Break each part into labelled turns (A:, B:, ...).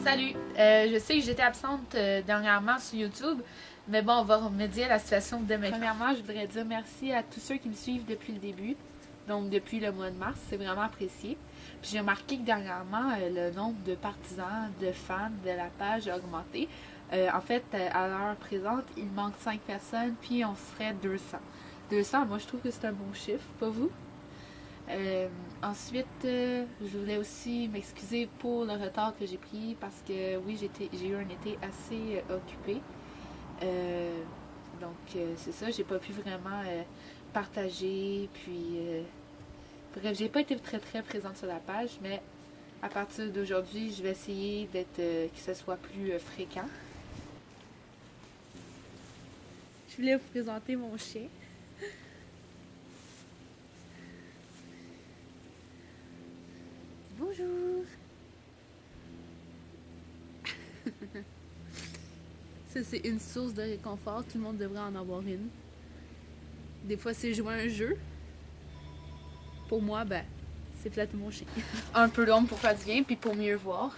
A: Salut! Je sais que j'étais absente dernièrement sur YouTube, mais bon, on va remédier à la situation dès maintenant. Premièrement, je voudrais dire merci à tous ceux qui me suivent depuis le début, donc depuis le mois de mars, c'est vraiment apprécié. Puis j'ai remarqué que dernièrement, le nombre de partisans, de fans de la page a augmenté. En fait, à l'heure présente, il manque 5 personnes, puis on serait 200. 200, moi je trouve que c'est un bon chiffre, pas vous? Ensuite, je voulais aussi m'excuser pour le retard que j'ai pris parce que oui, j'ai eu un été assez occupé. Euh, c'est ça, j'ai pas pu vraiment partager. Bref, j'ai pas été très présente sur la page, mais à partir d'aujourd'hui, je vais essayer d'être que ce soit plus fréquent. Je voulais vous présenter mon chien. Bonjour! Ça, c'est une source de réconfort. Tout le monde devrait en avoir une. Des fois, c'est jouer à un jeu. Pour moi, ben, c'est flatter mon chien. Un peu d'ombre pour faire du bien, puis pour mieux voir.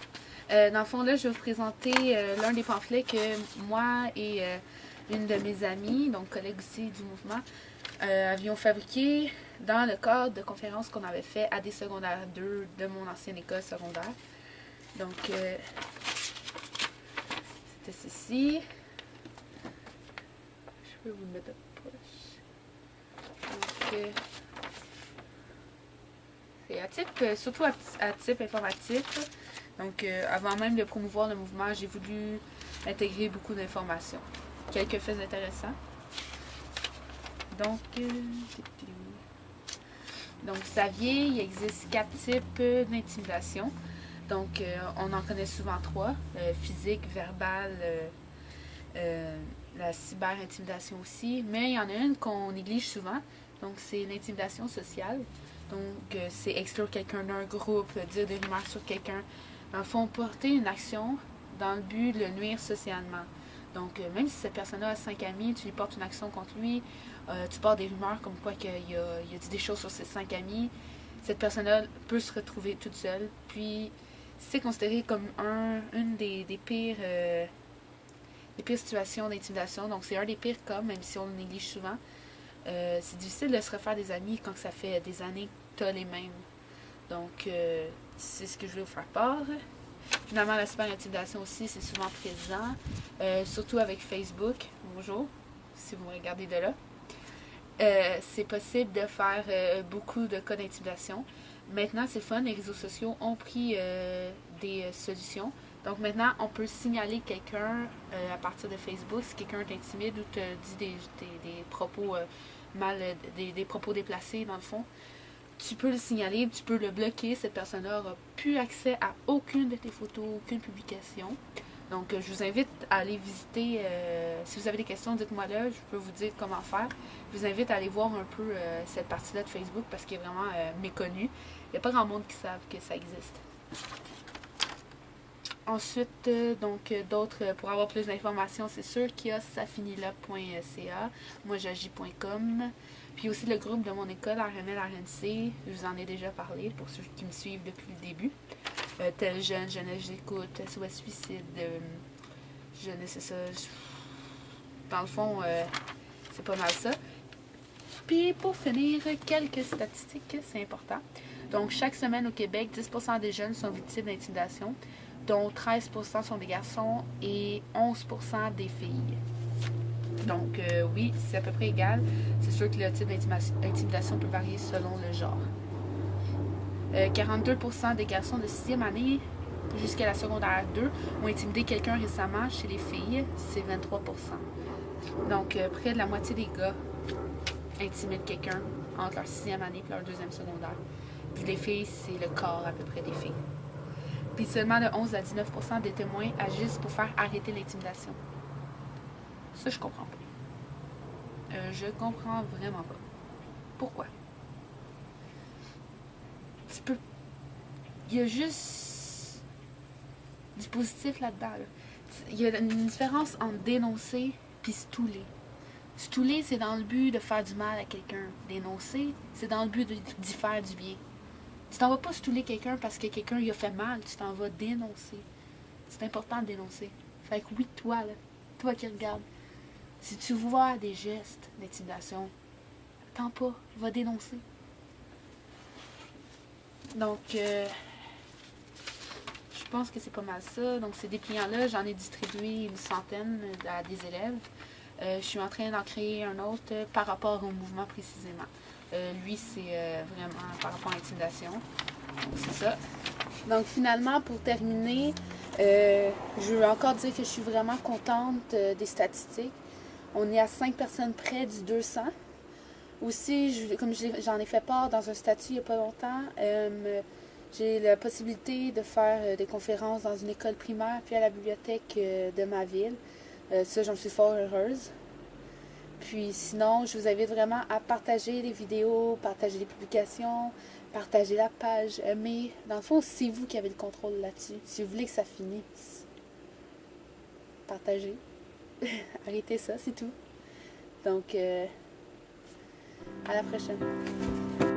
A: Dans le fond, là, je vais vous présenter l'un des pamphlets que moi et une de mes amies, donc collègue aussi du mouvement, avions fabriqué dans le cadre de conférences qu'on avait fait à des secondaires 2 de mon ancienne école secondaire. Donc, c'était ceci. Je vais vous le mettre à poche. Donc, c'est à type, surtout à type informatif. Donc, avant même de promouvoir le mouvement, j'ai voulu intégrer beaucoup d'informations. Quelques faits intéressants. Donc, vous saviez, il existe 4 types d'intimidation. Donc, on en connaît souvent 3. Physique, verbale, la cyber-intimidation aussi. Mais il y en a une qu'on néglige souvent. Donc, c'est l'intimidation sociale. Donc, c'est exclure quelqu'un d'un groupe, dire des rumeurs sur quelqu'un. Dans le fond, porter une action dans le but de le nuire socialement. Donc, même si cette personne-là a 5 amis, tu lui portes une action contre lui, tu portes des rumeurs comme quoi qu'il a dit des choses sur ses 5 amis, cette personne-là peut se retrouver toute seule. Puis, c'est considéré comme une des pires situations d'intimidation. Donc, c'est un des pires cas, même si on le néglige souvent. C'est difficile de se refaire des amis quand ça fait des années que tu as les mêmes. Donc, c'est ce que je voulais vous faire part. Finalement, la cyber-intimidation aussi, c'est souvent présent, surtout avec Facebook. Bonjour, si vous me regardez de là. C'est possible de faire beaucoup de cas d'intimidation. Maintenant, c'est fun, les réseaux sociaux ont pris des solutions. Donc maintenant, on peut signaler quelqu'un à partir de Facebook si quelqu'un t'intimide ou te dit des propos des propos déplacés dans le fond. Tu peux le signaler, tu peux le bloquer. Cette personne-là n'aura plus accès à aucune de tes photos, aucune publication. Donc, je vous invite à aller visiter. Si vous avez des questions, dites-moi là, je peux vous dire comment faire. Je vous invite à aller voir un peu cette partie-là de Facebook parce qu'elle est vraiment méconnue. Il n'y a pas grand monde qui savent que ça existe. Ensuite, d'autres, pour avoir plus d'informations, c'est sûr qu'il y a safinila.ca, moijagis.com, puis aussi le groupe de mon école, RML RNC, je vous en ai déjà parlé pour ceux qui me suivent depuis le début. Tel jeune, jeunesse j'écoute, SOS suicide, jeunesse, c'est ça. Dans le fond, c'est pas mal ça. Puis pour finir, quelques statistiques, c'est important. Donc, chaque semaine au Québec, 10% des jeunes sont victimes d'intimidation, dont 13% sont des garçons et 11% des filles. Donc, oui, c'est à peu près égal. C'est sûr que le type d'intimidation peut varier selon le genre. 42% des garçons de 6e année jusqu'à la secondaire 2 ont intimidé quelqu'un récemment. Chez les filles, c'est 23%. Donc, près de la moitié des gars intimident quelqu'un entre leur 6e année et leur 2e secondaire. Puis les filles, c'est le quart à peu près des filles. Puis seulement de 11 à 19% des témoins agissent pour faire arrêter l'intimidation. Ça, je comprends pas. Je comprends vraiment pas. Pourquoi? Il y a juste du positif là-dedans. Là. Il y a une différence entre dénoncer et stouler. Stouler, c'est dans le but de faire du mal à quelqu'un. Dénoncer, c'est dans le but d'y faire du bien. Tu t'en vas pas stouler quelqu'un parce que quelqu'un lui a fait mal, tu t'en vas dénoncer. C'est important de dénoncer. Fait que oui, toi, là, toi qui regardes, si tu vois des gestes d'intimidation, attends pas, va dénoncer. Donc, je pense que c'est pas mal ça. Donc, ces dépliants-là, j'en ai distribué une centaine à des élèves. Je suis en train d'en créer un autre par rapport au mouvement précisément. Lui, c'est vraiment par rapport à l'intimidation. Donc, c'est ça. Donc, finalement, pour terminer, je veux encore dire que je suis vraiment contente des statistiques. On est à 5 personnes près du 200. Aussi, comme j'en ai fait part dans un statut il n'y a pas longtemps, j'ai la possibilité de faire des conférences dans une école primaire puis à la bibliothèque de ma ville. Ça, j'en suis fort heureuse. Puis sinon, je vous invite vraiment à partager les vidéos, partager les publications, partager la page, aimer. Dans le fond, c'est vous qui avez le contrôle là-dessus. Si vous voulez que ça finisse, partagez. Arrêtez ça, c'est tout. Donc, à la prochaine.